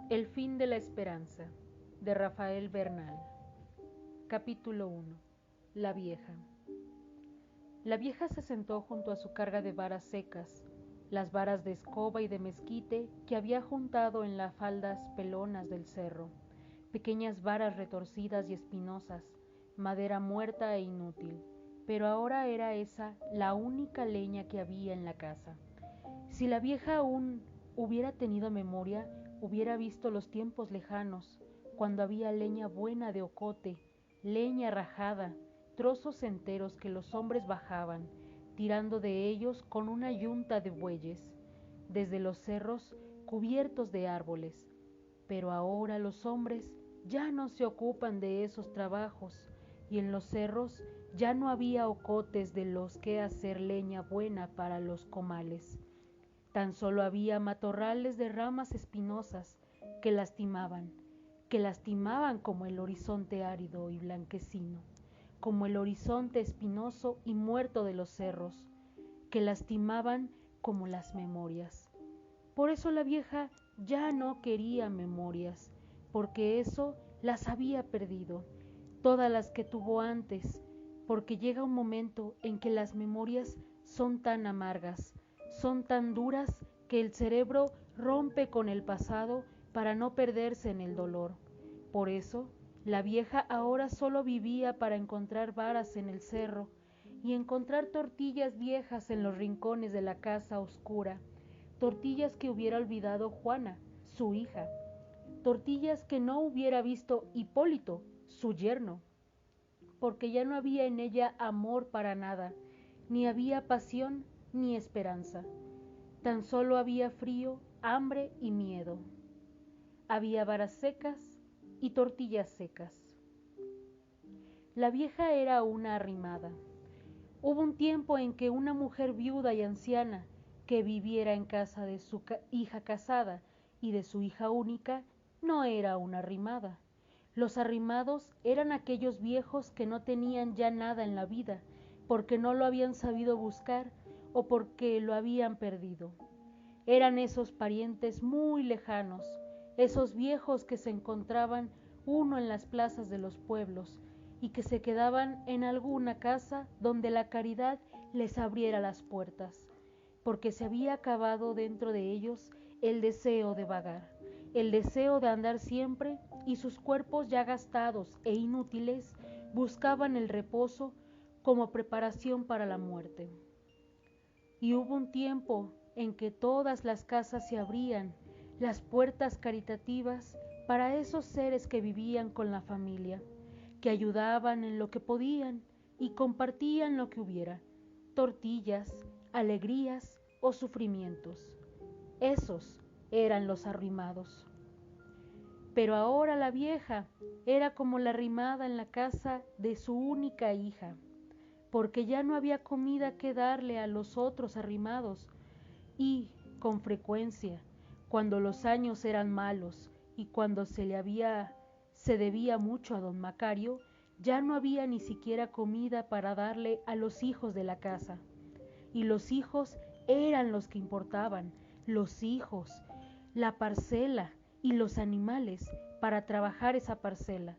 El fin de la esperanza, de Rafael Bernal. Capítulo 1. La vieja. La vieja se sentó junto a su carga de varas secas, las varas de escoba y de mezquite que había juntado en las faldas pelonas del cerro, pequeñas varas retorcidas y espinosas, madera muerta e inútil, pero ahora era esa la única leña que había en la casa. Si la vieja aún hubiera tenido memoria, hubiera visto los tiempos lejanos, cuando había leña buena de ocote, leña rajada, trozos enteros que los hombres bajaban, tirando de ellos con una yunta de bueyes, desde los cerros cubiertos de árboles. Pero ahora los hombres ya no se ocupan de esos trabajos, y en los cerros ya no había ocotes de los que hacer leña buena para los comales. Tan solo había matorrales de ramas espinosas que lastimaban como el horizonte árido y blanquecino, como el horizonte espinoso y muerto de los cerros, que lastimaban como las memorias. Por eso la vieja ya no quería memorias, porque eso las había perdido, todas las que tuvo antes, porque llega un momento en que las memorias son tan amargas, son tan duras que el cerebro rompe con el pasado para no perderse en el dolor. Por eso, la vieja ahora solo vivía para encontrar varas en el cerro y encontrar tortillas viejas en los rincones de la casa oscura, tortillas que hubiera olvidado Juana, su hija, tortillas que no hubiera visto Hipólito, su yerno, porque ya no había en ella amor para nada, ni había pasión ni esperanza. Tan solo había frío, hambre y miedo. Había varas secas y tortillas secas. La vieja era una arrimada. Hubo un tiempo en que una mujer viuda y anciana que viviera en casa de su hija casada y de su hija única no era una arrimada. Los arrimados eran aquellos viejos que no tenían ya nada en la vida, porque no lo habían sabido buscar o porque lo habían perdido. Eran esos parientes muy lejanos, esos viejos que se encontraban uno en las plazas de los pueblos y que se quedaban en alguna casa donde la caridad les abriera las puertas, porque se había acabado dentro de ellos el deseo de vagar, el deseo de andar siempre, y sus cuerpos ya gastados e inútiles buscaban el reposo como preparación para la muerte. Y hubo un tiempo en que todas las casas se abrían, las puertas caritativas para esos seres que vivían con la familia, que ayudaban en lo que podían y compartían lo que hubiera, tortillas, alegrías o sufrimientos. Esos eran los arrimados. Pero ahora la vieja era como la arrimada en la casa de su única hija, porque ya no había comida que darle a los otros arrimados, y, con frecuencia, cuando los años eran malos y cuando se debía mucho a don Macario, ya no había ni siquiera comida para darle a los hijos de la casa. Y los hijos eran los que importaban, los hijos, la parcela y los animales para trabajar esa parcela.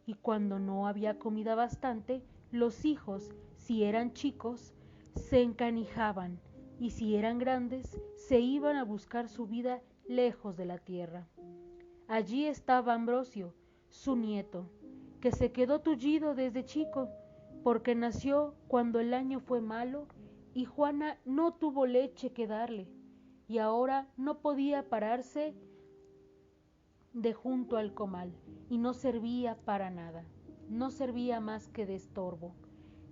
Y cuando no había comida bastante, los hijos, si eran chicos, se encanijaban, y si eran grandes, se iban a buscar su vida lejos de la tierra. Allí estaba Ambrosio, su nieto, que se quedó tullido desde chico, porque nació cuando el año fue malo y Juana no tuvo leche que darle, y ahora no podía pararse de junto al comal, y no servía para nada, no servía más que de estorbo.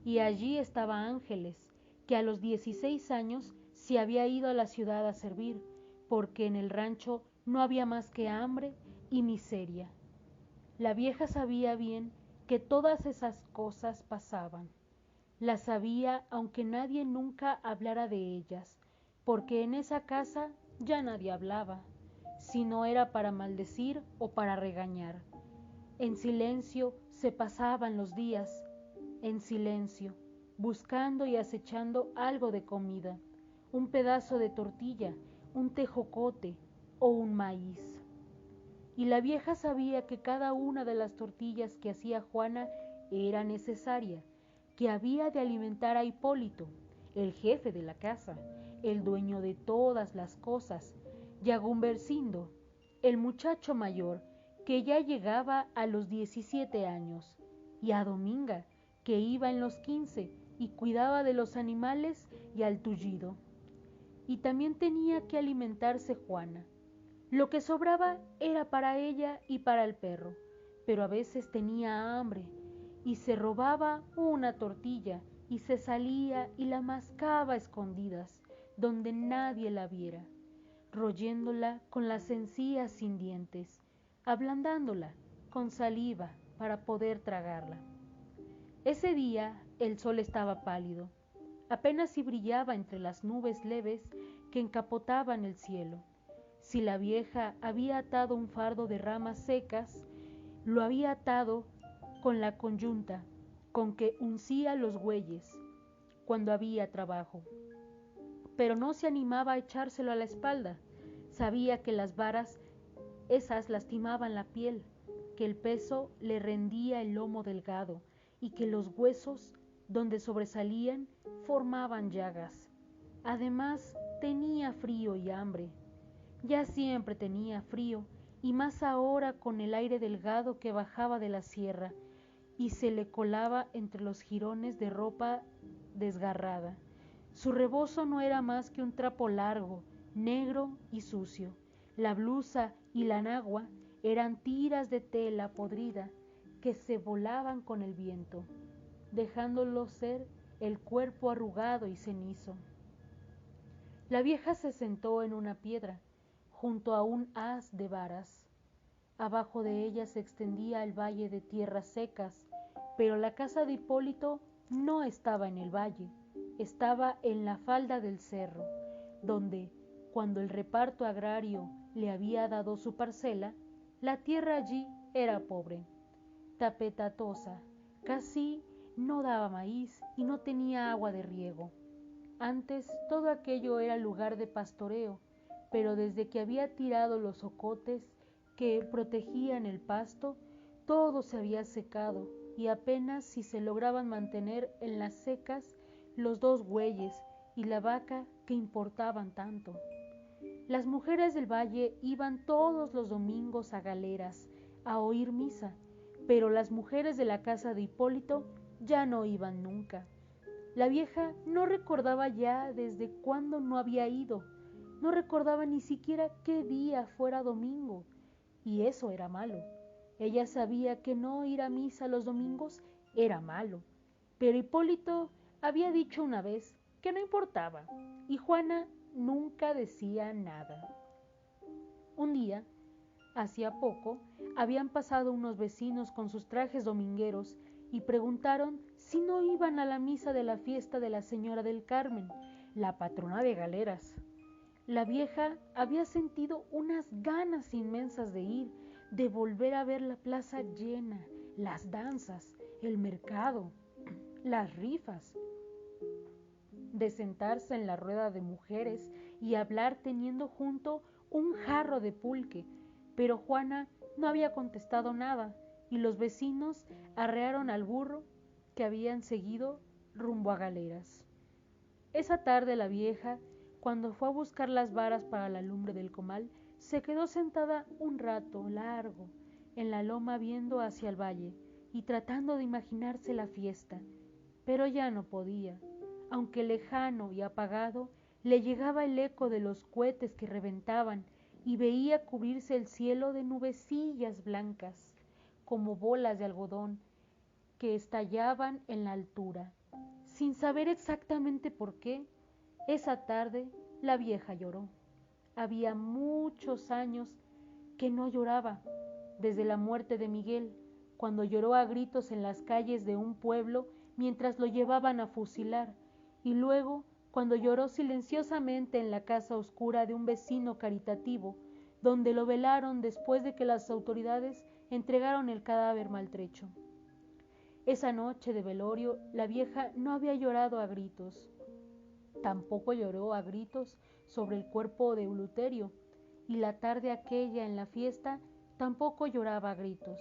Y allí estaba Ángeles, que a los 16 años se había ido a la ciudad a servir, porque en el rancho no había más que hambre y miseria. La vieja sabía bien que todas esas cosas pasaban. Las sabía aunque nadie nunca hablara de ellas, porque en esa casa ya nadie hablaba, si no era para maldecir o para regañar. En silencio se pasaban los días, en silencio, buscando y acechando algo de comida, un pedazo de tortilla, un tejocote o un maíz. y la vieja sabía que cada una de las tortillas que hacía Juana era necesaria, que había de alimentar a Hipólito, el jefe de la casa, el dueño de todas las cosas, y a Gumbercindo, el muchacho mayor, que ya llegaba a los 17 años, y a Dominga, que iba en los 15 y cuidaba de los animales, y al tullido. Y también tenía que alimentarse Juana. Lo que sobraba era para ella y para el perro, pero a veces tenía hambre y se robaba una tortilla y se salía y la mascaba a escondidas, donde nadie la viera, royéndola con las encías sin dientes, ablandándola con saliva para poder tragarla. Ese día el sol estaba pálido, apenas si brillaba entre las nubes leves que encapotaban el cielo. Si la vieja había atado un fardo de ramas secas, lo había atado con la coyunta con que uncía los bueyes cuando había trabajo. Pero no se animaba a echárselo a la espalda. Sabía que las varas esas lastimaban la piel, que el peso le rendía el lomo delgado y que los huesos donde sobresalían formaban llagas. Además, tenía frío y hambre. Ya siempre tenía frío, y más ahora con el aire delgado que bajaba de la sierra y se le colaba entre los jirones de ropa desgarrada. Su rebozo no era más que un trapo largo, negro y sucio. La blusa y la nagua eran tiras de tela podrida que se volaban con el viento, dejándolo ser el cuerpo arrugado y cenizo. La vieja se sentó en una piedra, junto a un haz de varas. Abajo de ella se extendía el valle de tierras secas, pero la casa de Hipólito no estaba en el valle, estaba en la falda del cerro, donde, cuando el reparto agrario le había dado su parcela, la tierra allí era pobre, tapetatosa, casi no daba maíz y no tenía agua de riego. Antes todo aquello era lugar de pastoreo, pero desde que había tirado los ocotes que protegían el pasto, todo se había secado y apenas si se lograban mantener en las secas los 2 bueyes y la vaca que importaban tanto. Las mujeres del valle iban todos los domingos a galeras a oír misa, pero las mujeres de la casa de Hipólito ya no iban nunca. La vieja no recordaba ya desde cuándo no había ido, no recordaba ni siquiera qué día fuera domingo, y eso era malo. Ella sabía que no ir a misa los domingos era malo, pero Hipólito había dicho una vez que no importaba, y Juana nunca decía nada. Un día, hacía poco, habían pasado unos vecinos con sus trajes domingueros y preguntaron si no iban a la misa de la fiesta de la Señora del Carmen, la patrona de Galeras. La vieja había sentido unas ganas inmensas de ir, de volver a ver la plaza llena, las danzas, el mercado, las rifas, de sentarse en la rueda de mujeres y hablar teniendo junto un jarro de pulque, pero Juana no había contestado nada y los vecinos arrearon al burro que habían seguido rumbo a Galeras. Esa tarde la vieja, cuando fue a buscar las varas para la lumbre del comal, se quedó sentada un rato largo en la loma viendo hacia el valle y tratando de imaginarse la fiesta, pero ya no podía, aunque lejano y apagado le llegaba el eco de los cohetes que reventaban y veía cubrirse el cielo de nubecillas blancas, como bolas de algodón que estallaban en la altura. Sin saber exactamente por qué, esa tarde la vieja lloró. Había muchos años que no lloraba, desde la muerte de Miguel, cuando lloró a gritos en las calles de un pueblo mientras lo llevaban a fusilar, y luego cuando lloró silenciosamente en la casa oscura de un vecino caritativo, donde lo velaron después de que las autoridades entregaron el cadáver maltrecho. Esa noche de velorio la vieja no había llorado a gritos, tampoco lloró a gritos sobre el cuerpo de Eleuterio, y la tarde aquella en la fiesta tampoco lloraba a gritos.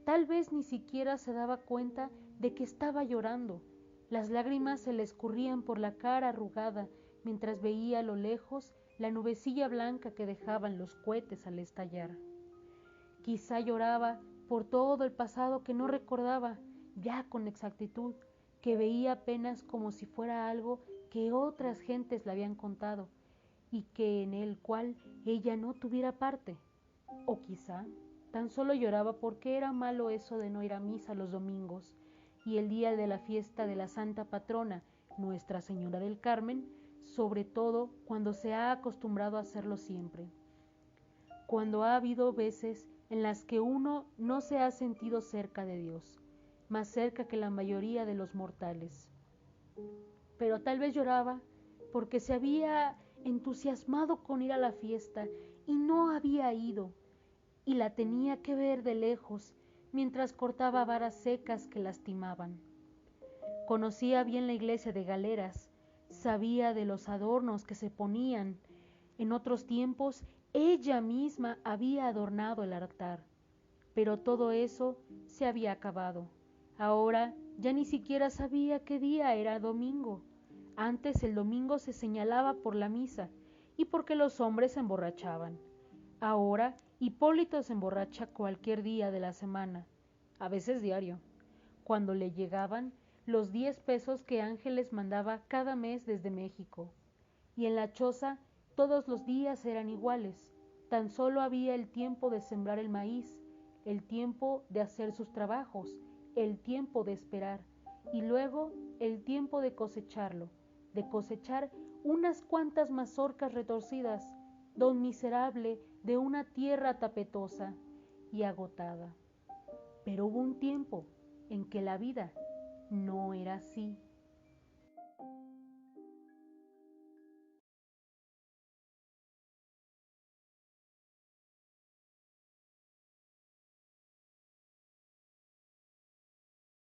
Tal vez ni siquiera se daba cuenta de que estaba llorando. Las lágrimas se le escurrían por la cara arrugada mientras veía a lo lejos la nubecilla blanca que dejaban los cohetes al estallar. Quizá lloraba por todo el pasado que no recordaba ya con exactitud, que veía apenas como si fuera algo que otras gentes le habían contado y que en el cual ella no tuviera parte. O quizá tan solo lloraba porque era malo eso de no ir a misa los domingos y el día de la fiesta de la Santa Patrona, Nuestra Señora del Carmen, sobre todo cuando se ha acostumbrado a hacerlo siempre. Cuando ha habido veces en las que uno no se ha sentido cerca de Dios, más cerca que la mayoría de los mortales. Pero tal vez lloraba porque se había entusiasmado con ir a la fiesta y no había ido, y la tenía que ver de lejos mientras cortaba varas secas que lastimaban. Conocía bien la iglesia de Galeras, sabía de los adornos que se ponían. En otros tiempos ella misma había adornado el altar, pero todo eso se había acabado. Ahora ya ni siquiera sabía qué día era domingo. Antes el domingo se señalaba por la misa y porque los hombres se emborrachaban. Ahora Hipólito se emborracha cualquier día de la semana, a veces diario, cuando le llegaban los 10 pesos que Ángeles mandaba cada mes desde México. Y en la choza todos los días eran iguales, tan solo había el tiempo de sembrar el maíz, el tiempo de hacer sus trabajos, el tiempo de esperar, y luego el tiempo de cosecharlo, de cosechar unas cuantas mazorcas retorcidas, don miserable de una tierra tapetosa y agotada. Pero hubo un tiempo en que la vida no era así.